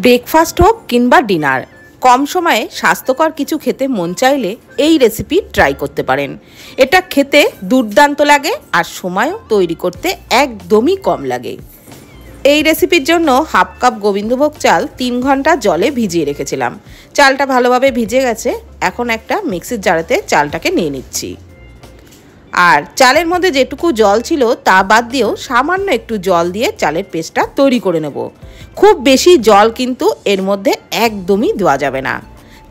Breakfast হোক কিংবা dinner, কম সময়ে স্বাস্থ্যকর কিছু খেতে মন চাইলে এই রেসিপি ট্রাই করতে পারেন। এটা খেতে দুর্দান্ত লাগে আর সময়ও তৈরি করতে একদমই কম লাগে। এই রেসিপির জন্য হাফ কাপ গোবিন্দভোগ চাল 3 ঘন্টা জলে ভিজিয়ে রেখেছিলাম। চালটা ভালোভাবে ভিজে গেছে। এখন একটা মিক্সির জারেতে চালটাকে নিয়ে নিচ্ছি। আর চালের মধ্যে যেটুকু জল ছিল তা বাদ দিয়েও সামান্য একটু জল দিয়ে চালের পেস্টটা তৈরি করে নেব। খুব বেশি জল কিন্তু এর মধ্যে একদমই দেওয়া যাবে না।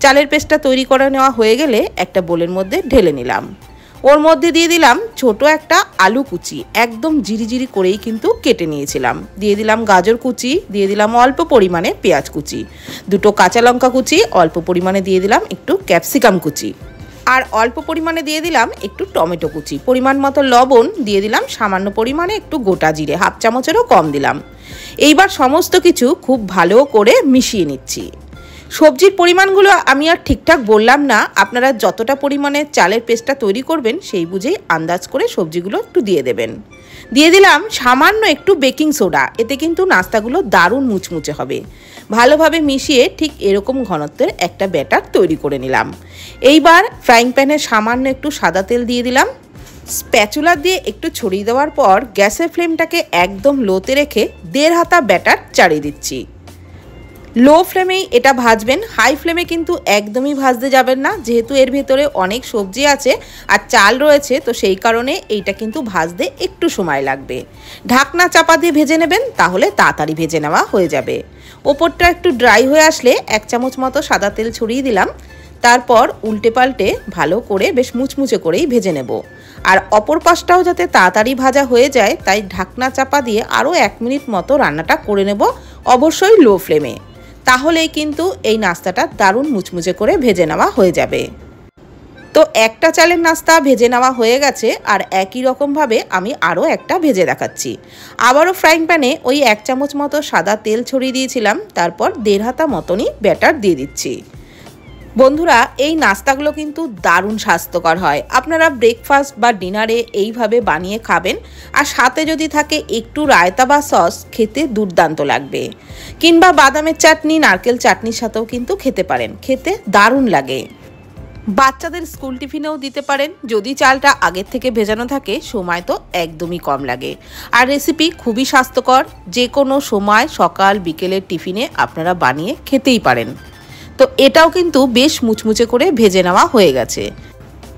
চালের পেস্টটা তৈরি করে নেওয়া হয়ে গেলে একটা বোলের মধ্যে ঢেলে নিলাম। ওর মধ্যে দিয়ে দিলাম ছোট একটা আলু কুচি, একদম জিরিজিরি করেই কিন্তু কেটে নিয়েছিলাম। দিয়ে দিলাম গাজর কুচি, দিয়ে দিলাম অল্প পরিমাণে পেঁয়াজ কুচি, 2টো কাঁচা লঙ্কা কুচি, অল্প পরিমাণে দিয়ে দিলাম একটু ক্যাপসিকাম কুচি, আর অল্প পরিমাণে দিয়ে দিলাম একটু টমেটো কুচি, পরিমাণ মতো লবণ দিয়ে দিলাম, সামান্য পরিমাণে একটু গোটা জিরে, হাফ চামচেরও কম দিলাম। এইবার সমস্ত কিছু খুব ভালো করে মিশিয়ে নিচ্ছি। সবজির পরিমাণগুলো আমি আর ঠিকঠাক বললাম না, আপনারা যতটা পরিমাণে চালের পেস্টটা তৈরি করবেন সেই বুঝেই আন্দাজ করে সবজিগুলো একটু দিয়ে দেবেন। দিয়ে দিলাম সামান্য একটু বেকিং সোডা, এতে কিন্তু নাস্তাগুলো দারুণ মুচমুচে হবে। ভালোভাবে মিশিয়ে ঠিক এরকম ঘনত্বের একটা ব্যাটার তৈরি করে নিলাম। এইবার ফ্রাইং প্যানে সামান্য একটু সাদা তেল দিয়ে দিলাম। স্প্যাচুলা দিয়ে একটু ছড়িয়ে দেওয়ার পর গ্যাসের ফ্লেমটাকে একদম লোতে রেখে 1.5 হাতা ব্যাটার চাড়িয়ে দিচ্ছি। লো ফ্লেমেই এটা ভাজবেন, হাই ফ্লেমে কিন্তু একদমই ভাজতে যাবেন না, যেহেতু এর ভেতরে অনেক সবজি আছে আর চাল রয়েছে, তো সেই কারণে এইটা কিন্তু ভাজতে একটু সময় লাগবে। ঢাকনা চাপা দিয়ে ভেজে নেবেন, তাহলে তাড়াতাড়ি ভেজে নেওয়া হয়ে যাবে। ওপরটা একটু ড্রাই হয়ে আসলে 1 চামচ মতো সাদা তেল ছড়িয়ে দিলাম। তারপর উল্টে পাল্টে ভালো করে বেশ মুচমুচে করেই ভেজে নেব। আর অপর পাশটাও যাতে তাড়াতাড়ি ভাজা হয়ে যায়, তাই ঢাকনা চাপা দিয়ে আরও 1 মিনিট মতো রান্নাটা করে নেব, অবশ্যই লো ফ্লেমে। তাহলেই কিন্তু এই নাস্তাটা দারুণ মুচমুচে করে ভেজে নেওয়া হয়ে যাবে। তো একটা চালের নাস্তা ভেজে নেওয়া হয়ে গেছে, আর একই রকমভাবে আমি আরও একটা ভেজে দেখাচ্ছি। আবারও ফ্রাইং প্যানে ওই 1 চামচ মতো সাদা তেল ছড়িয়ে দিয়েছিলাম, তারপর 1.5 হাতা মতনই ব্যাটার দিয়ে দিচ্ছি। বন্ধুরা, এই নাস্তাগুলো কিন্তু দারুণ স্বাস্থ্যকর হয়। আপনারা ব্রেকফাস্ট বা ডিনারে এইভাবে বানিয়ে খাবেন, আর সাথে যদি থাকে একটু রায়তা বা সস, খেতে দুর্দান্ত লাগবে। কিংবা বাদামের চাটনি, নারকেল চাটনির সাথেও কিন্তু খেতে পারেন, খেতে দারুণ লাগে। বাচ্চাদের স্কুল টিফিনেও দিতে পারেন, যদি চালটা আগের থেকে ভেজানো থাকে, সময় তো একদমই কম লাগে। আর রেসিপি খুবই স্বাস্থ্যকর, যে কোনো সময় সকাল বিকেলের টিফিনে আপনারা বানিয়ে খেতেই পারেন। তো এটাও কিন্তু বেশ মুচমুচে করে ভেজে নেওয়া হয়ে গেছে।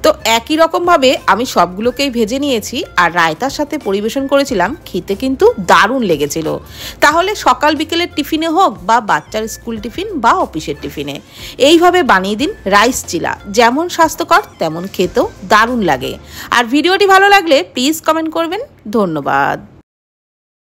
তো একই রকমভাবে আমি সবগুলোকেই ভেজে নিয়েছি, আর রায়তার সাথে পরিবেশন করেছিলাম, খেতে কিন্তু দারুণ লেগেছিল। তাহলে সকাল বিকেলের টিফিনে হোক বা বাচ্চার স্কুল টিফিন বা অফিসের টিফিনে এইভাবে বানিয়ে দিন রাইস চিলা, যেমন স্বাস্থ্যকর তেমন খেতেও দারুণ লাগে। আর ভিডিওটি ভালো লাগলে প্লিজ কমেন্ট করবেন। ধন্যবাদ।